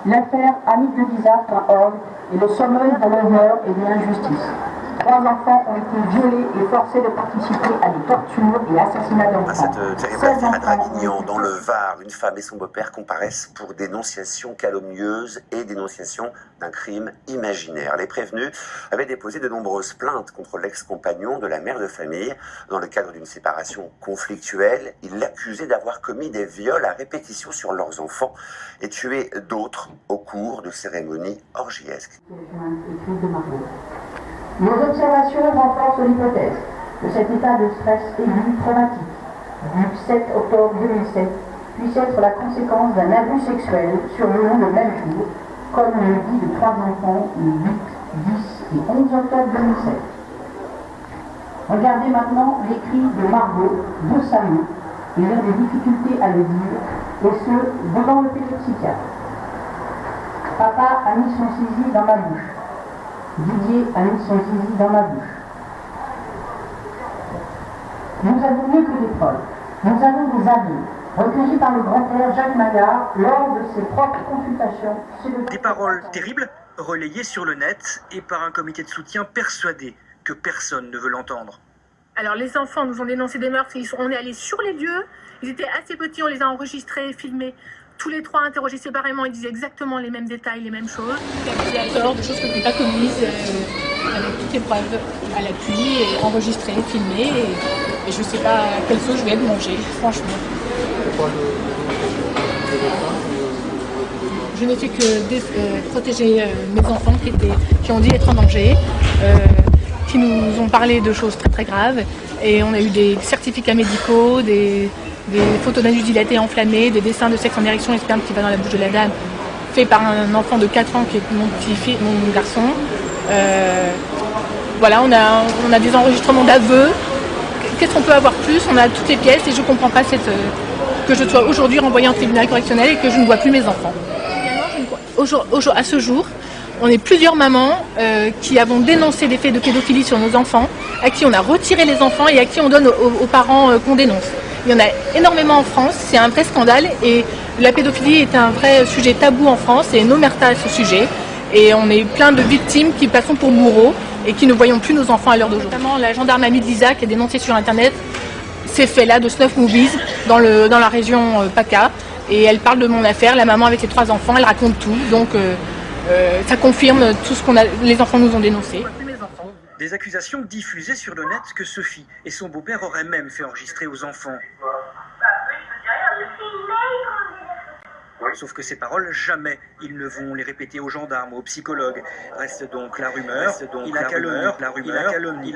L'affaire amicdelisa.org est le sommet de l'horreur et de l'injustice. 3 enfants ont été violés et forcés de participer à des tortures et assassinats d'enfants. À cette terrible affaire à Draguignan, dans le Var, une femme et son beau-père comparaissent pour dénonciation calomnieuse et dénonciation d'un crime imaginaire. Les prévenus avaient déposé de nombreuses plaintes contre l'ex-compagnon de la mère de famille. Dans le cadre d'une séparation conflictuelle, ils l'accusaient d'avoir commis des viols à répétition sur leurs enfants et tué d'autres au cours de cérémonies orgiesques. Nos observations renforcent l'hypothèse que cet état de stress aigu traumatique du 7 octobre 2007 puisse être la conséquence d'un abus sexuel survenu le même jour, comme le dit de 3 enfants le 8, 10 et 11 octobre 2007. Regardez maintenant l'écrit de Margot de sa main. Il a des difficultés à le dire, et ce, devant le pédopsychiatre. Papa a mis son zizi dans ma bouche. Didier a mis son zizi dans ma bouche. Nous avons mieux que des preuves. Nous avons des aveux, recueillis par le grand-père Jacques Maillard lors de ses propres consultations. Des paroles terribles, relayées sur le net et par un comité de soutien persuadé que personne ne veut l'entendre. Alors les enfants nous ont dénoncé des meurtres, on est allés sur les lieux, ils étaient assez petits, on les a enregistrés, filmés. Tous les 3 interrogés séparément, ils disaient exactement les mêmes détails, les mêmes choses. Il y a tort, des choses que je n'ai pas commises, avec toutes les preuves à l'appui, et enregistrées, filmées, et je ne sais pas quelle sauce je vais être mangée, franchement. Je n'ai fait que protéger mes enfants qui ont dit être en danger, qui nous ont parlé de choses très très graves, et on a eu des certificats médicaux, des photos d'anus dilatés enflammés, des dessins de sexe en érection et sperme qui va dans la bouche de la dame, fait par un enfant de 4 ans qui est mon garçon. Voilà, on a des enregistrements d'aveux. Qu'est-ce qu'on peut avoir plus? On a toutes les pièces et je ne comprends pas que je sois aujourd'hui renvoyée en tribunal correctionnel et que je ne vois plus mes enfants. À ce jour, on est plusieurs mamans qui avons dénoncé des faits de pédophilie sur nos enfants, à qui on a retiré les enfants et à qui on donne aux parents qu'on dénonce. Il y en a énormément en France, c'est un vrai scandale et la pédophilie est un vrai sujet tabou en France et une omerta à ce sujet. Et on est plein de victimes qui passons pour bourreaux et qui ne voyons plus nos enfants à l'heure d'aujourd'hui. Notamment la gendarme Amie de Lisa qui a dénoncé sur internet ces faits-là de Snuff Movies dans la région PACA. Et elle parle de mon affaire, la maman avec les 3 enfants, elle raconte tout. Donc ça confirme tout ce les enfants nous ont dénoncé. Des accusations diffusées sur le net que Sophie et son beau-père auraient même fait enregistrer aux enfants. Sauf que ces paroles, jamais ils ne vont les répéter aux gendarmes ou aux psychologues. Reste donc la rumeur, il a calomnie.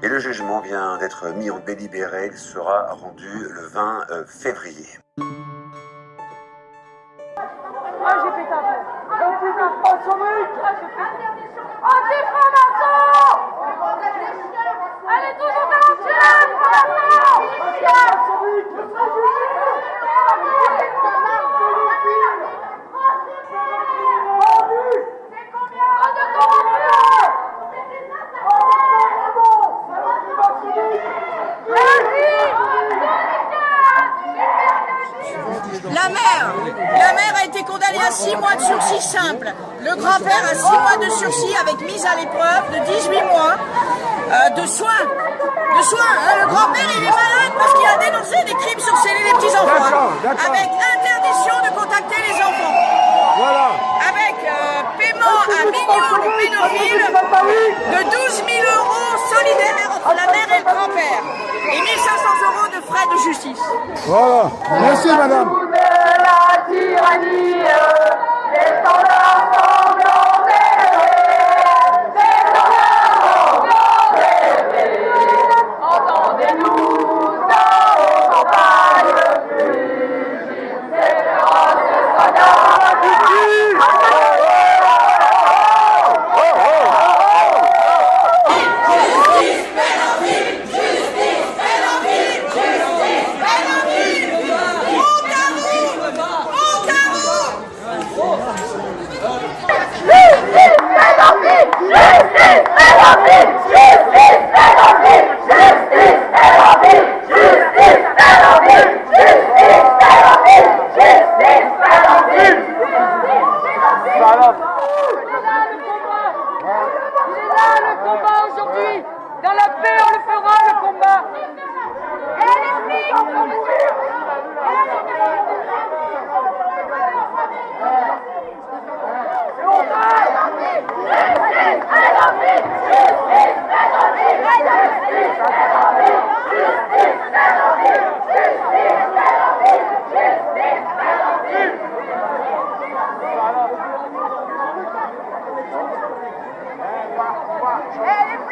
Et le jugement vient d'être mis en délibéré, il sera rendu le 20 février. J'ai pété un peu. Anti-franc-maçon! Elle est toujours talentueuse, La mère a été condamnée à 6 mois de sursis simple. Le grand-père a 6 mois de sursis avec mise à l'épreuve de 18 mois de soins. Le grand-père, il est malade parce qu'il a dénoncé des crimes sur les petits-enfants. Avec interdiction de contacter les enfants. Voilà. Avec paiement à millions de pédophiles de 12 000 € solidaires entre la mère et le grand-père. Et 1 500 € de frais de justice. Voilà. Merci, madame. La tyrannie,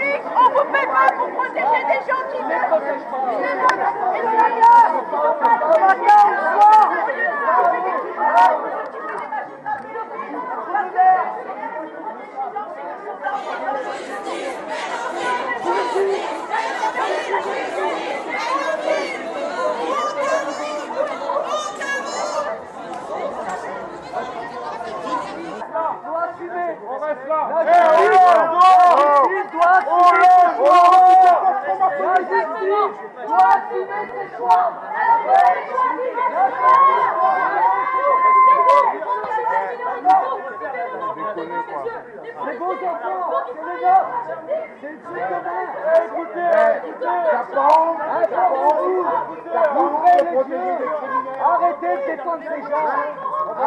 flics, on vous paie pas pour protéger des gens qui meurent. On reste là. Les beaux enfants, c'est les nôtres. C'est le truc commun. Arrêtez de défendre ces gens. On